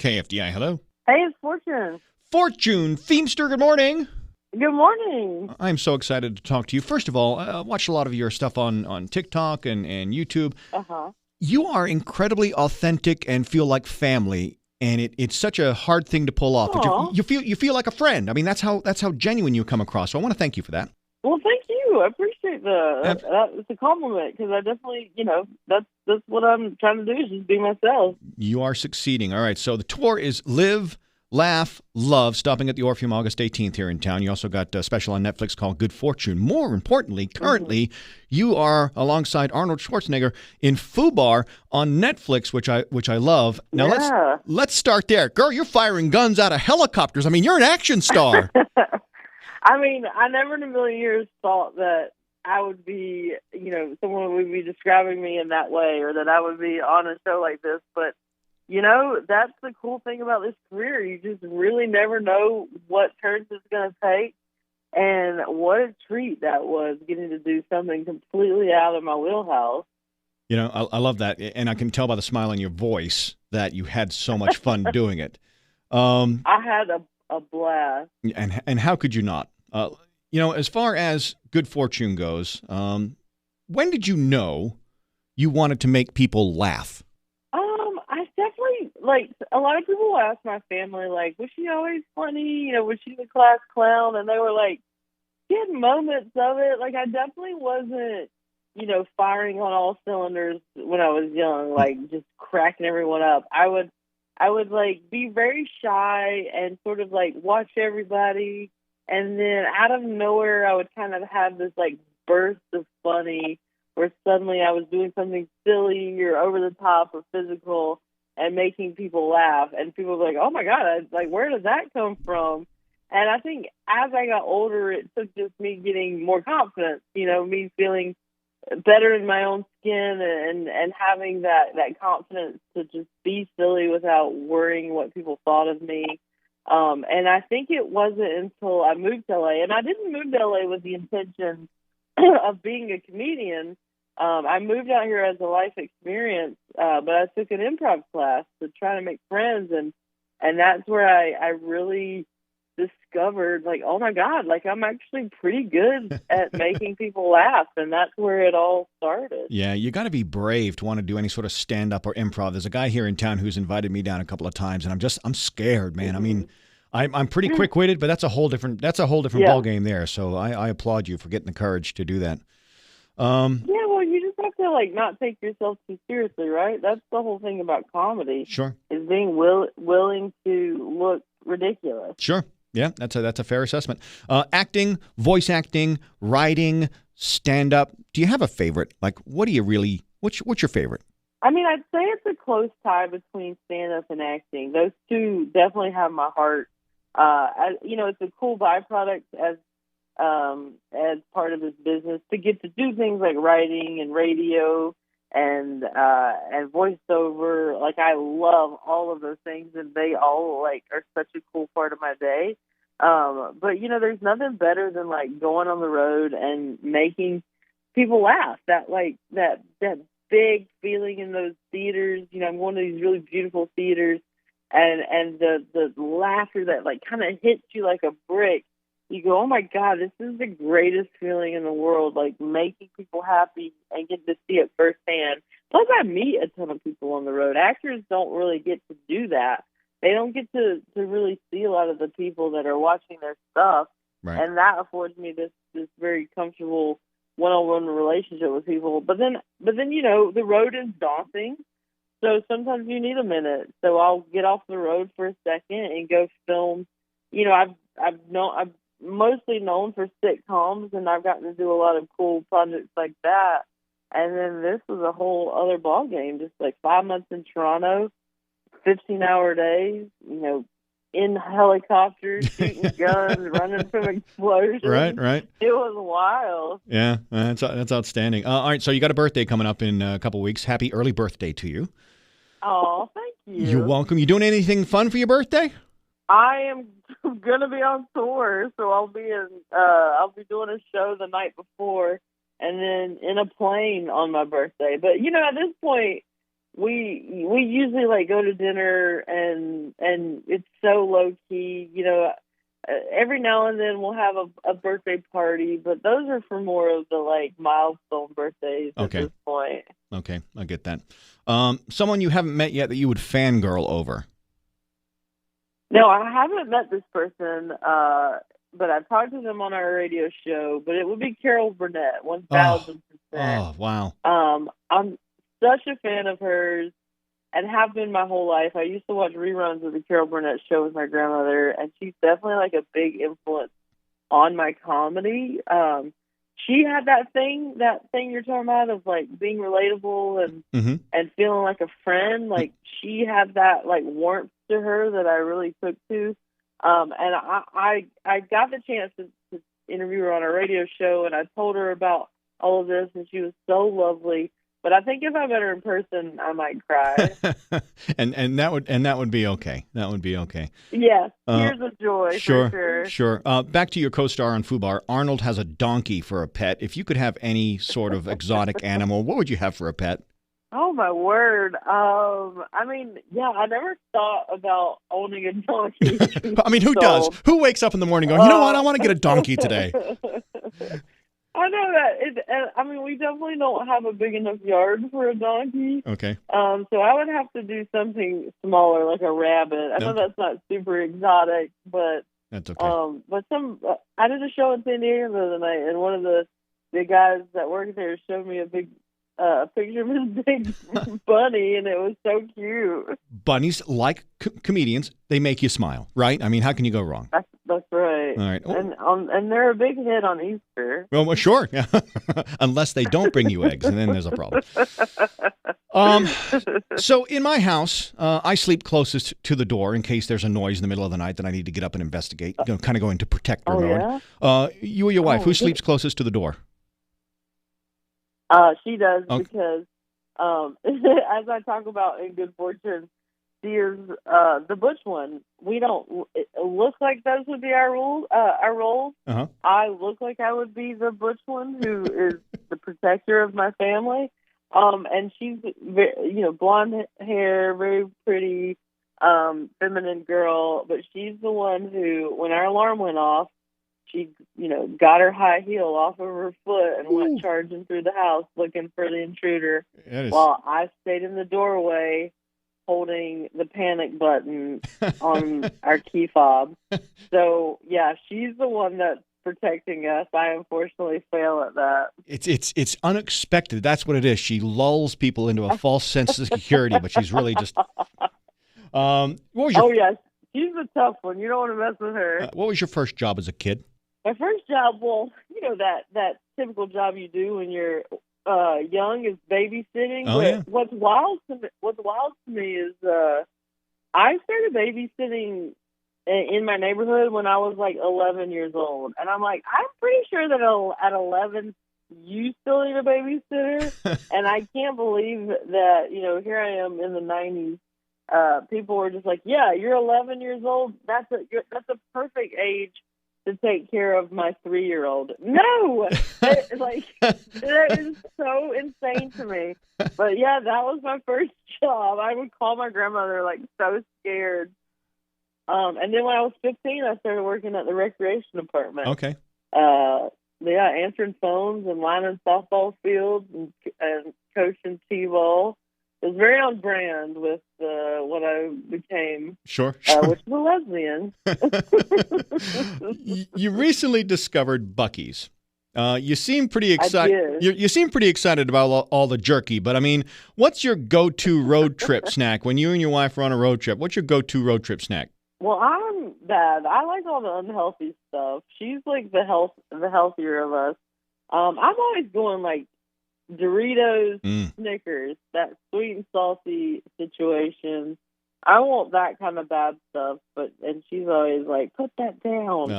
KFDI. Hello. Hey, it's Fortune. Fortune Feimster, good morning. Good morning. I'm so excited to talk to you. First of all, I watched a lot of your stuff on TikTok and YouTube. Uh-huh. You are incredibly authentic and feel like family, and it's such a hard thing to pull off. But Aw. you feel like a friend. I mean, that's how genuine you come across. So I want to thank you for that. Well, thank you. I appreciate that. It's a compliment because I definitely, that's what I'm trying to do is just be myself. You are succeeding. All right. So the tour is Live, Laugh, Love, stopping at the Orpheum August 18th here in town. You also got a special on Netflix called Good Fortune. More importantly, currently, you are alongside Arnold Schwarzenegger in Fubar on Netflix, which I love. Now, let's start there. Girl, you're firing guns out of helicopters. I mean, you're an action star. I mean, I never in a million years thought that I would be, someone would be describing me in that way or that I would be on a show like this. But, that's the cool thing about this career. You just really never know what turns it's going to take. And what a treat that was, getting to do something completely out of my wheelhouse. I love that. And I can tell by the smile on your voice that you had so much fun doing it. I had a blast. And how could you not? As far as Good Fortune goes, when did you know you wanted to make people laugh? I definitely, a lot of people ask my family, was she always funny? Was she the class clown? And they were like, she had moments of it. I definitely wasn't, firing on all cylinders when I was young, just cracking everyone up. I would be very shy and sort of watch everybody. And then out of nowhere, I would kind of have this burst of funny where suddenly I was doing something silly or over the top or physical and making people laugh. And people were like, oh my God, where did that come from? And I think as I got older, it took just me getting more confidence, me feeling better in my own skin and having that confidence to just be silly without worrying what people thought of me. And I think it wasn't until I moved to LA, and I didn't move to LA with the intention of being a comedian. I moved out here as a life experience, but I took an improv class to try to make friends, and that's where I really discovered, oh my God, I'm actually pretty good at making people laugh, and that's where it all started. Yeah, you got to be brave to want to do any sort of stand-up or improv. There's a guy here in town who's invited me down a couple of times, and I'm scared, man. I mean, I'm pretty quick-witted, but that's a whole different ball game there. So I applaud you for getting the courage to do that. Yeah, well, you just have to not take yourself too seriously, right? That's the whole thing about comedy. Sure, is being willing to look ridiculous. Sure. Yeah, that's a fair assessment. Acting, voice acting, writing, stand-up. Do you have a favorite? What do you really? What's your favorite? I mean, I'd say it's a close tie between stand-up and acting. Those two definitely have my heart. It's a cool byproduct as part of this business to get to do things like writing and radio and voiceover. I love all of those things, and they all are such a cool part of my day. But there's nothing better than going on the road and making people laugh. That big feeling in those theaters. I'm going to these really beautiful theaters, and the laughter that kind of hits you like a brick. You go, oh my God, this is the greatest feeling in the world, making people happy and get to see it firsthand. Plus, I meet a ton of people on the road. Actors don't really get to do that. They don't get to really see a lot of the people that are watching their stuff. Right. And that affords me this very comfortable one-on-one relationship with people. But then, the road is daunting. So sometimes you need a minute. So I'll get off the road for a second and go film. I've mostly known for sitcoms, and I've gotten to do a lot of cool projects like that. And then this was a whole other ball game, just 5 months in Toronto, 15-hour days, in helicopters, shooting guns, running from explosions. Right. It was wild. Yeah, that's outstanding. All right, so you got a birthday coming up in a couple of weeks. Happy early birthday to you. Oh, thank you. You're welcome. You doing anything fun for your birthday? I am gonna be on tour, so I'll be doing a show the night before, and then in a plane on my birthday. But at this point, we usually like go to dinner and it's so low key. You know, every now and then we'll have a birthday party, but those are for more of the like milestone birthdays at this point. Okay, I get that. Someone you haven't met yet that you would fangirl over? No, I haven't met this person, but I've talked to them on our radio show. But it would be Carol Burnett, 1,000%. Oh, wow. I'm such a fan of hers and have been my whole life. I used to watch reruns of the Carol Burnett show with my grandmother, and she's definitely like a big influence on my comedy. She had that thing you're talking about of like being relatable and feeling like a friend. Like she had that like warmth to her that I really took to. And I got the chance to interview her on a radio show, and I told her about all of this, and she was so lovely. But I think if I met her in person, I might cry. and that would be okay. That would be okay. Yes, tears of joy. Sure, for sure. Back to your co-star on Fubar. Arnold has a donkey for a pet. If you could have any sort of exotic animal, what would you have for a pet? Oh my word! I mean, yeah, I never thought about owning a donkey. I mean, who does? Who wakes up in the morning going, you know what? I want to get a donkey today. I know that. I mean, we definitely don't have a big enough yard for a donkey. Okay. So I would have to do something smaller, like a rabbit. I know that's not super exotic, but that's okay. But I did a show in San Diego the other night, and one of the guys that worked there showed me a big picture of his big bunny, and it was so cute. Bunnies, like comedians, they make you smile, right? I mean, how can you go wrong? That's right. All right. And they're a big hit on Easter. Well, sure. Yeah. Unless they don't bring you eggs, and then there's a problem. So in my house, I sleep closest to the door in case there's a noise in the middle of the night that I need to get up and investigate. Kind of go into protector mode. Yeah? You or your wife, who sleeps closest to the door? She does because, as I talk about in Good Fortune, she is the butch one. We don't look like those would be our roles. Uh-huh. I look like I would be the butch one who is the protector of my family. And she's very, blonde hair, very pretty, feminine girl. But she's the one who, when our alarm went off, she, got her high heel off of her foot and went charging through the house looking for the intruder, while I stayed in the doorway holding the panic button on our key fob. So, yeah, she's the one that's protecting us. I unfortunately fail at that. It's unexpected. That's what it is. She lulls people into a false sense of security, but she's really just... yes. She's a tough one. You don't want to mess with her. What was your first job as a kid? My first job, well, that typical job you do when you're young is babysitting. Oh, yeah. What's wild to me is I started babysitting in my neighborhood when I was like 11 years old, and I'm pretty sure that at 11 you still need a babysitter, and I can't believe that here I am in the 90s. People were just like, yeah, you're 11 years old. That's a perfect age to take care of my 3-year-old. No, that is so insane to me. But yeah, that was my first job. I would call my grandmother so scared. And then when I was 15, I started working at the recreation department. Okay. Answering phones and lining softball fields and coaching t-ball. It was very on brand with what I became, sure. Which is a lesbian. You recently discovered Buc-ee's. You seem pretty excited. You seem pretty excited about all the jerky, but I mean, what's your go-to road trip snack when you and your wife are on a road trip? What's your go-to road trip snack? Well, I'm bad. I like all the unhealthy stuff. She's like the healthier of us. I'm always going Doritos, Snickers, that sweet and salty situation. I want that kind of bad stuff, and she's always like, "Put that down.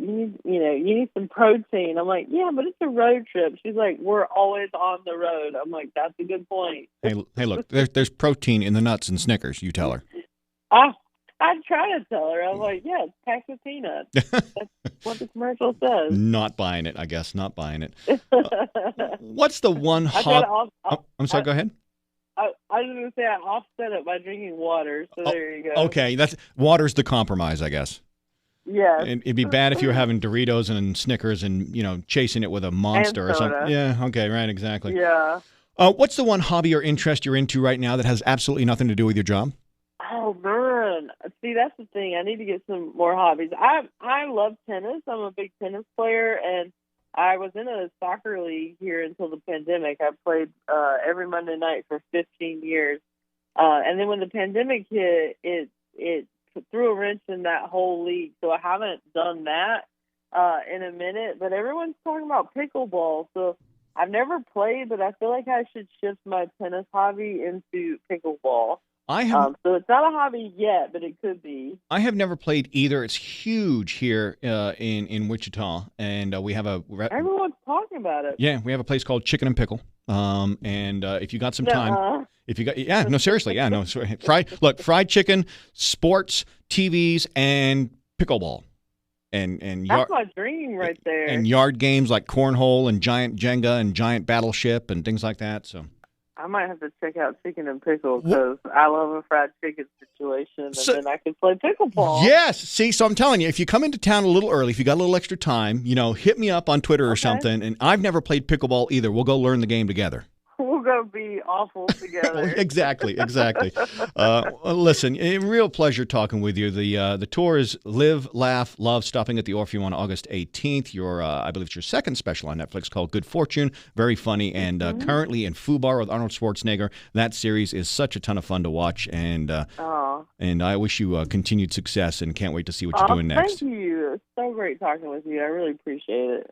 You need some protein." I'm like, "Yeah, but it's a road trip." She's like, "We're always on the road." I'm like, "That's a good point." Hey, look, there's protein in the nuts and Snickers. You tell her. I try to tell her. I'm like, yeah, it's packed with peanuts. That's what the commercial says. Not buying it, I guess. Not buying it. What's the one hobby? I'm sorry, go ahead. I was going to say I offset it by drinking water, so there you go. Okay, water's the compromise, I guess. Yes. And it'd be bad if you were having Doritos and Snickers and, chasing it with a Monster or something. Yeah, okay, right, exactly. Yeah. What's the one hobby or interest you're into right now that has absolutely nothing to do with your job? Oh, man. See, that's the thing. I need to get some more hobbies. I love tennis. I'm a big tennis player, and I was in a soccer league here until the pandemic. I played every Monday night for 15 years. And then when the pandemic hit, it threw a wrench in that whole league. So I haven't done that in a minute. But everyone's talking about pickleball. So I've never played, but I feel like I should shift my tennis hobby into pickleball. So it's not a hobby yet, but it could be. I have never played either. It's huge here in Wichita, and we have everyone's talking about it. Yeah, we have a place called Chicken and Pickle. And if you got some time, no, seriously, yeah, no, fried chicken, sports, TVs, and pickleball. And that's my dream right there. And yard games like cornhole and giant Jenga and giant battleship and things like that. So I might have to check out Chicken and Pickle because I love a fried chicken situation, and then I can play pickleball. Yes. See, so I'm telling you, if you come into town a little early, if you got a little extra time, hit me up on Twitter or something. And I've never played pickleball either. We'll go learn the game together. We'll go be awful together. Exactly. Listen, a real pleasure talking with you. The tour is Live, Laugh, Love, stopping at the Orpheum on August 18th. I believe it's your second special on Netflix called Good Fortune. Very funny. And currently in Fubar with Arnold Schwarzenegger. That series is such a ton of fun to watch. And I wish you continued success and can't wait to see what you're doing next. Thank you. It's so great talking with you. I really appreciate it.